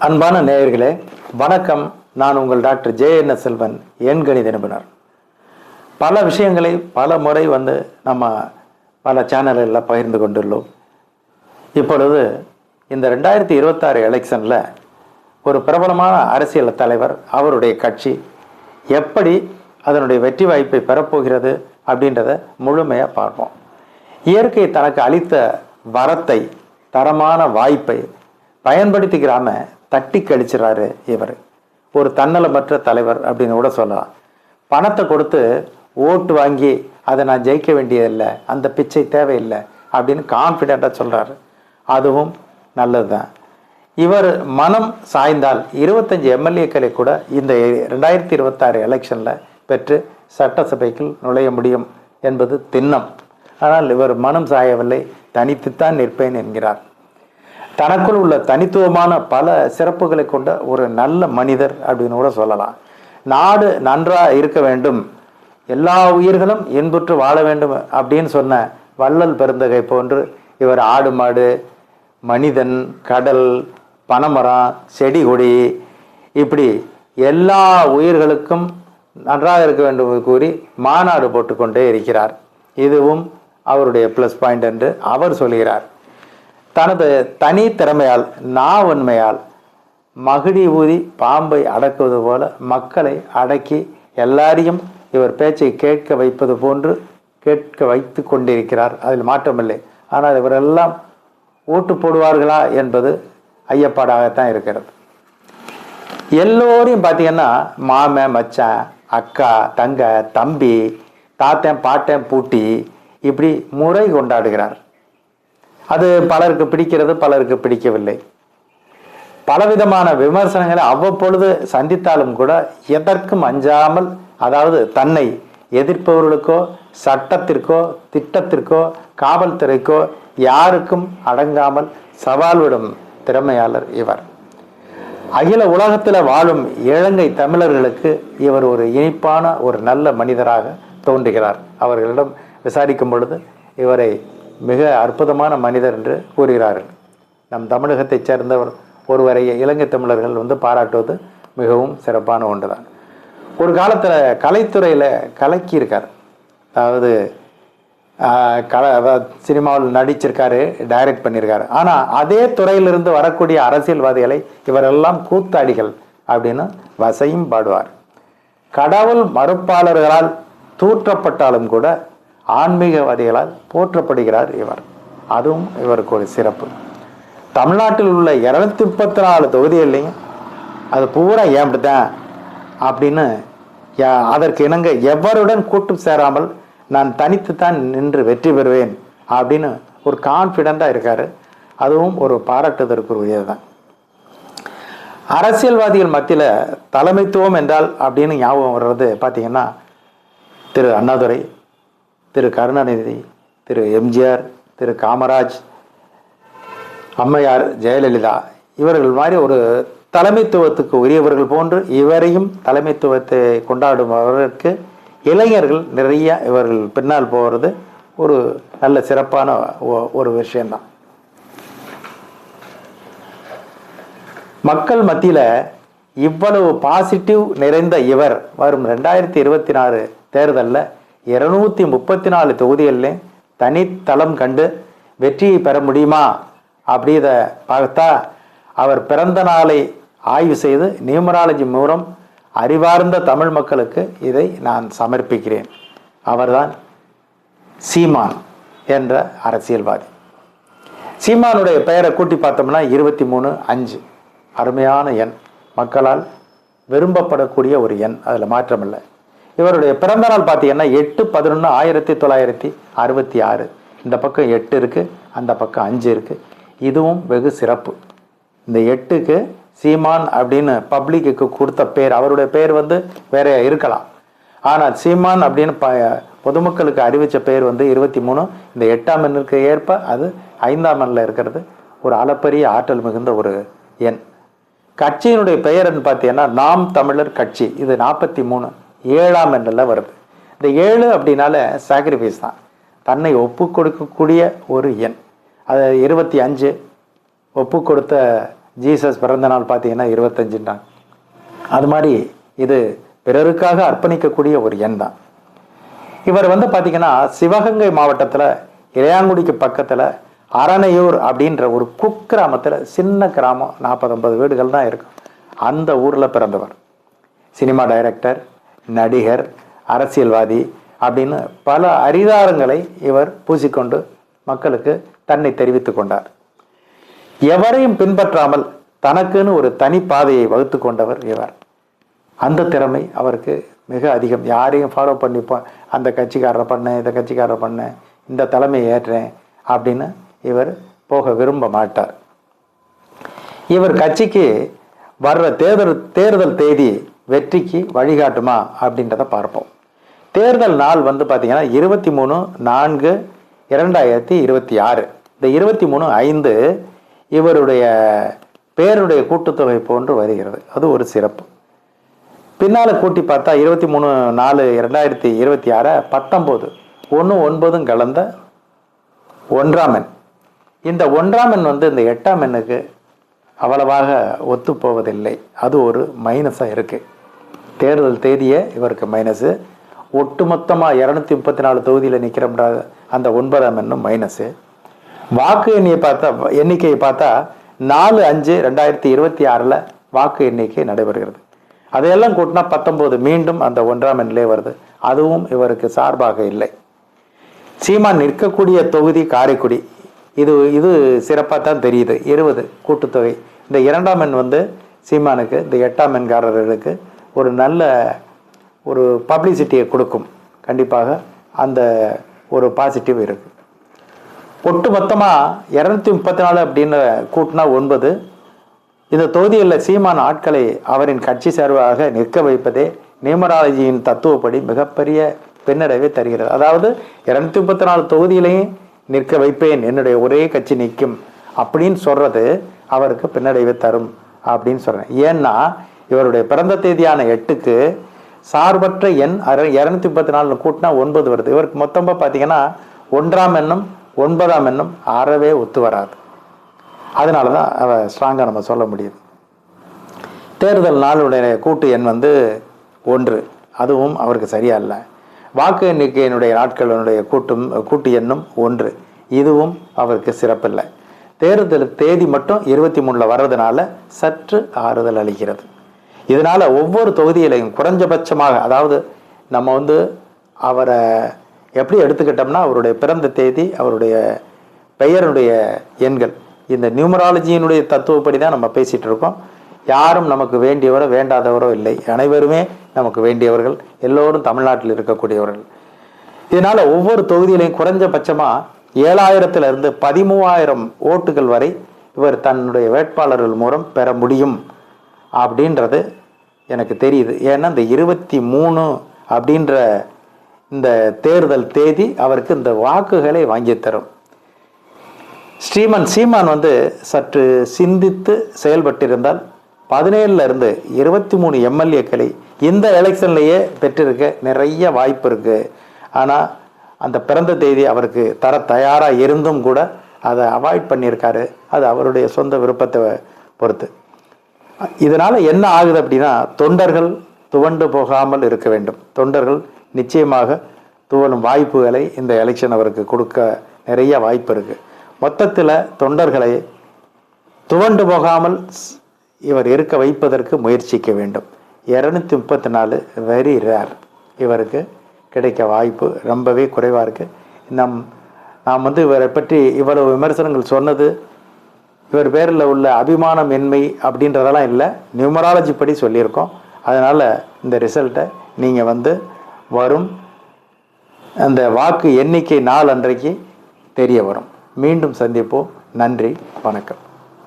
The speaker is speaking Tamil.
அன்பான நேயர்களே வணக்கம். நான் உங்கள் டாக்டர் ஜே.என்.எஸ். செல்வன், எண்கணித நிபுணர். பல விஷயங்களை பல முறை நம்ம பல சேனல்களில் பகிர்ந்து கொண்டுள்ளோம். இப்பொழுது இந்த 2026 எலெக்ஷனில் ஒரு பிரபலமான அரசியல் தலைவர், அவருடைய கட்சி எப்படி அதனுடைய வெற்றி வாய்ப்பை பெறப்போகிறது அப்படின்றத முழுமையாக பார்ப்போம். இயற்கை தனக்கு அளித்த வரத்தை, தரமான வாய்ப்பை பயன்படுத்திக்கிறாம தட்டி கழிச்சிடறாரு இவர். ஒரு தன்னலமற்ற தலைவர் அப்படின்னு கூட சொல்லலாம். பணத்தை கொடுத்து ஓட்டு வாங்கி அதை நான் ஜெயிக்க வேண்டியதில்லை, அந்த பிச்சை தேவையில்லை அப்படின்னு கான்ஃபிடென்ட்டாக சொல்கிறாரு. அதுவும் நல்லது தான். இவர் மனம் சாய்ந்தால் 25 எம்எல்ஏக்களை கூட இந்த 2026 எலெக்ஷனில் பெற்று சட்டசபைக்குள் நுழைய முடியும் என்பது திண்ணம். ஆனால் இவர் மனம் சாயவில்லை, தனித்துத்தான் நிற்பேன் என்கிறார். தனக்குள் உள்ள தனித்துவமான பல சிறப்புகளை கொண்ட ஒரு நல்ல மனிதர் அப்படின்னு கூட சொல்லலாம். நாடு நன்றாக இருக்க வேண்டும், எல்லா உயிர்களும் இன்புற்று வாழ வேண்டும் அப்படின்னு சொன்ன வள்ளல் பெருந்தகை போன்று இவர் ஆடு மாடு, மனிதன், கடல், பனைமரம், செடி கொடி, இப்படி எல்லா உயிர்களுக்கும் நன்றாக இருக்க வேண்டும் கூறி மாநாடு போட்டுக்கொண்டே இருக்கிறார். இதுவும் அவருடைய ப்ளஸ் பாயிண்ட் என்று அவர் சொல்கிறார். தனது தனி திறமையால், நாவன்மையால் மகிடி ஊதி பாம்பை அடக்குவது போல மக்களை அடக்கி எல்லாரையும் இவர் பேச்சை கேட்க வைப்பது போன்று கேட்க வைத்து கொண்டிருக்கிறார். அதில் மாற்றமில்லை. ஆனால் இவரெல்லாம் ஓட்டு போடுவார்களா என்பது ஐயப்பாடாகத்தான் இருக்கிறது. எல்லோரையும் பார்த்தீங்கன்னா மாமன், மச்சான், அக்கா, தங்க, தம்பி, தாத்தன், பாட்டன், பூட்டி இப்படி முறை கொண்டாடுகிறார். அது பலருக்கு பிடிக்கிறது, பலருக்கு பிடிக்கவில்லை. பலவிதமான விமர்சனங்களை அவ்வப்பொழுது சந்தித்தாலும் கூட எதற்கும் அஞ்சாமல், அதாவது தன்னை எதிர்ப்பவர்களுக்கோ, சட்டத்திற்கோ, திட்டத்திற்கோ, காவல்துறைக்கோ யாருக்கும் அடங்காமல் சவால் விடும் திறமையாளர் இவர். அகில உலகத்தில் வாழும் இலங்கை தமிழர்களுக்கு இவர் ஒரு இனிப்பான ஒரு நல்ல மனிதராக தோன்றுகிறார். அவர்களிடம் விசாரிக்கும் பொழுது இவரை மிக அற்புதமான மனிதர் என்று கூறுகிறார்கள். நம் தமிழகத்தைச் சேர்ந்தவர் ஒருவரை இலங்கை தமிழர்கள் பாராட்டுவது மிகவும் சிறப்பான ஒன்றுதான். ஒரு காலத்தில் கலைத்துறையில் கலக்கியிருக்கார். அதாவது சினிமாவில் நடிச்சிருக்காரு, டைரக்ட் பண்ணியிருக்காரு. ஆனால் அதே துறையிலிருந்து வரக்கூடிய அரசியல்வாதிகளை இவரெல்லாம் கூத்தாடிகள் அப்படின்னு வசையும் பாடுவார். கடவுள் மறுப்பாளர்களால் தூற்றப்பட்டாலும் கூட ஆன்மீகவாதிகளால் போற்றப்படுகிறார் இவர். அதுவும் இவருக்கு ஒரு சிறப்பு. தமிழ்நாட்டில் உள்ள 234 தொகுதிகள்லையும் அது பூரா ஏம்பிட்டுதான் அப்படின்னு அதற்கு இணங்க எவருடன் கூட்டம் சேராமல் நான் தனித்துத்தான் நின்று வெற்றி பெறுவேன் அப்படின்னு ஒரு கான்ஃபிடென்ட்டாக இருக்காரு. அதுவும் ஒரு பாராட்டுதற்குரியது தான். அரசியல்வாதிகள் மத்தியில் தலைமைத்துவம் என்றால் அப்படின்னு ஞாபகம் வர்றது பார்த்தீங்கன்னா திரு அண்ணாதுரை, திரு கருணாநிதி, திரு எம்ஜிஆர், திரு காமராஜ், அம்மையார் ஜெயலலிதா, இவர்கள் மாதிரி ஒரு தலைமைத்துவத்துக்கு உரியவர்கள் போன்று இவரையும் தலைமைத்துவத்தை கொண்டாடுபவர்களுக்கு இளைஞர்கள் நிறைய இவர்கள் பின்னால் போகிறது ஒரு நல்ல சிறப்பான ஒரு விஷயம்தான். மக்கள் மத்தியில் இவ்வளவு பாசிட்டிவ் நிறைந்த இவர் வரும் 2024 தேர்தலில் 234 தொகுதிகளில் தனித்தளம் கண்டு வெற்றியை பெற முடியுமா அப்படித பார்த்தா அவர் பிறந்த நாளை ஆய்வு செய்து நியூமராலஜி மூலம் அறிவார்ந்த தமிழ் மக்களுக்கு இதை நான் சமர்ப்பிக்கிறேன். அவர்தான் சீமான் என்ற அரசியல்வாதி. சீமானுடைய பெயரை கூட்டி பார்த்தோம்னா 23-5 அருமையான எண், மக்களால் விரும்பப்படக்கூடிய ஒரு எண், அதில் மாற்றமில்லை. இவருடைய பிறந்த நாள் பார்த்தீங்கன்னா 8/11/1966. இந்த பக்கம் 8 இருக்கு, அந்த பக்கம் 5 இருக்கு. இதுவும் வெகு சிறப்பு. இந்த 8க்கு சீமான் அப்படின்னு பப்ளிக்கு கொடுத்த பேர், அவருடைய பேர் வேற இருக்கலாம். ஆனால் சீமான் அப்படின்னு பொதுமக்களுக்கு அறிவித்த பேர் 23. இந்த 8ஆம் எண்ணுக்கு ஏற்ப அது 5ஆம் எண்ணில் இருக்கிறது. ஒரு அளப்பரிய ஆற்றல் மிகுந்த ஒரு எண். கட்சியினுடைய பெயர்ன்னு பார்த்தீங்கன்னா நாம் தமிழர் கட்சி. இது 43 7ஆம் எண்ணில் வருது. இந்த 7 அப்படின்னால சாக்ரிஃபைஸ் தான், தன்னை ஒப்பு கொடுக்கக்கூடிய ஒரு எண். அது 25 ஒப்பு கொடுத்த ஜீசஸ் பிறந்த நாள் பார்த்தீங்கன்னா 25ன்றாங்க. அது மாதிரி இது பிறருக்காக அர்ப்பணிக்கக்கூடிய ஒரு எண் தான். இவர் பார்த்தீங்கன்னா சிவகங்கை மாவட்டத்தில் இளையாங்குடிக்கு பக்கத்தில் அரணையூர் அப்படின்ற ஒரு குக்கிராமத்தில், சின்ன கிராமம், 40-50 வீடுகள் தான் இருக்கும். அந்த ஊரில் பிறந்தவர். சினிமா டைரக்டர், நடிகர், அரசியல்வாதி அப்படின்னு பல அரிதாரங்களை இவர் பூசிக்கொண்டு மக்களுக்கு தன்னை தெரிவித்து கொண்டார். எவரையும் பின்பற்றாமல் தனக்குன்னு ஒரு தனி பாதையை வகுத்து கொண்டவர் இவர். அந்த திறமை அவருக்கு மிக அதிகம். யாரையும் ஃபாலோ பண்ணிப்போம், அந்த கட்சிக்காரரை பண்ணேன், இந்த கட்சிக்காரரை பண்ணேன், இந்த தலைமையை ஏற்றேன் அப்படின்னு இவர் போக விரும்ப மாட்டார். இவர் கட்சிக்கு வர்ற தேர்தல் தேதி வெற்றிக்கு வழிகாட்டுமா அப்படின்றத பார்ப்போம். தேர்தல் நாள் பார்த்தீங்கன்னா 23/4/2026. இந்த 23/5 இவருடைய பேருடைய கூட்டுத்தொகை போன்று வருகிறது. அது ஒரு சிறப்பு. பின்னால் கூட்டி பார்த்தா 23/4/2026 19 1 கலந்த 1ஆம் எண். இந்த 1ஆம் எண் இந்த 8ஆம் எண்ணுக்கு அவ்வளவாக ஒத்து போவதில்லை. அது ஒரு மைனஸாக இருக்குது. தேர்தல் தேதியே இவருக்கு மைனஸு. ஒட்டுமொத்தமாக 234 தொகுதியில் நிற்கிறோம்ன்ற அந்த 9ஆம் எண்ணும் மைனஸு. வாக்கு எண்ணிக்கையை பார்த்தா 4/5/2026 வாக்கு எண்ணிக்கை நடைபெறுகிறது. அதையெல்லாம் கூட்டினா 19 மீண்டும் அந்த 1ஆம் எண்ணிலே வருது. அதுவும் இவருக்கு சார்பாக இல்லை. சீமான் நிற்கக்கூடிய தொகுதி காரைக்குடி. இது சிறப்பாக தான் தெரியுது. 20 கூட்டுத்தொகை. இந்த 2ஆம் எண் சீமானுக்கு, இந்த 8ஆம் எண்காரர்களுக்கு ஒரு நல்ல ஒரு பப்ளிசிட்டியை கொடுக்கும். கண்டிப்பாக அந்த ஒரு பாசிட்டிவ் இருக்குது. ஒட்டு மொத்தமாக 234 அப்படின்னு கூட்டினா 9. இந்த தொகுதிகளில் சீமான் ஆட்களை அவரின் கட்சி சார்பாக நிற்க வைப்பதே நியூமராலஜியின் தத்துவப்படி மிகப்பெரிய பின்னடைவை தருகிறது. அதாவது 234 தொகுதியிலையும் நிற்க வைப்பேன், என்னுடைய ஒரே கட்சி நிற்கும் அப்படின்னு சொல்றது அவருக்கு பின்னடைவை தரும் அப்படின்னு சொல்றேன். ஏன்னா இவருடைய பிறந்த தேதியான 8க்கு சார்பற்ற எண் 234 கூட்டினா 9 வருது. இவருக்கு மொத்தமாக பார்த்தீங்கன்னா 1ஆம் எண்ணும் 9ஆம் எண்ணும் அறவே ஒத்து வராது. அதனால தான் ஸ்ட்ராங்காக நம்ம சொல்ல முடியுது. தேர்தல் நாளுடைய கூட்டு எண் 1. அதுவும் அவருக்கு சரியா இல்லை. வாக்கு எண்ணிக்கையினுடைய நாட்களினுடைய கூட்டு எண்ணும் 1. இதுவும் அவருக்கு சிறப்பில்லை. தேர்தல் தேதி மட்டும் 23 வர்றதுனால சற்று ஆறுதல் அளிக்கிறது. இதனால ஒவ்வொரு தொகுதியிலையும் குறைஞ்சபட்சமாக, அதாவது நம்ம அவரை எப்படி எடுத்துக்கிட்டோம்னா அவருடைய பிறந்த தேதி, அவருடைய பெயருடைய எண்கள், இந்த நியூமராலஜியினுடைய தத்துவப்படி தான் நம்ம பேசிகிட்டு இருக்கோம். யாரும் நமக்கு வேண்டியவரோ வேண்டாதவரோ இல்லை. அனைவருமே நமக்கு வேண்டியவர்கள். எல்லோரும் தமிழ்நாட்டில் இருக்கக்கூடியவர்கள். இதனால் ஒவ்வொரு தொகுதியிலையும் குறைஞ்சபட்சமாக 7,000 13,000 ஓட்டுகள் வரை இவர் தன்னுடைய வேட்பாளர்கள் மூலம் பெற முடியும் அப்படின்றது எனக்கு தெரியுது. ஏன்னா இந்த 23 அப்படின்ற இந்த தேர்தல் தேதி அவருக்கு இந்த வாக்குகளை வாங்கி தரும். சீமான் சற்று சிந்தித்து செயல்பட்டிருந்தால் 17 23 எம்எல்ஏக்களை இந்த எலெக்ஷன்லேயே பெற்றிருக்க நிறைய வாய்ப்பு இருக்கு. ஆனால் அந்த பிறந்த தேதி அவருக்கு தர தயாராக இருந்தும் கூட அதை அவாய்ட் பண்ணியிருக்காரு. அது அவருடைய சொந்த விருப்பத்தை பொறுத்து. இதனால் என்ன ஆகுது அப்படின்னா, தொண்டர்கள் துவண்டு போகாமல் இருக்க வேண்டும். தொண்டர்கள் நிச்சயமாக துவலும் வாய்ப்புகளை இந்த எலெக்ஷன் அவருக்கு கொடுக்க நிறைய வாய்ப்பு இருக்குது. மொத்தத்தில் தொண்டர்களை துவண்டு போகாமல் இவர் இருக்க வைப்பதற்கு முயற்சிக்க வேண்டும். 234 வெரி ரேர். இவருக்கு கிடைக்க வாய்ப்பு ரொம்பவே குறைவாக இருக்குது. நாம் இவரை பற்றி இவ்வளவு விமர்சனங்கள் சொன்னது இவர் பேரில் உள்ள அபிமானம் என்மை அப்படின்றதெல்லாம் இல்லை, நியூமராலஜி படி சொல்லியிருக்கோம். அதனால் இந்த ரிசல்ட்டை நீங்கள் வரும் அந்த வாக்கு எண்ணிக்கை நாள் அன்றைக்கு தெரிய வரும். மீண்டும் சந்திப்போம். நன்றி, வணக்கம்.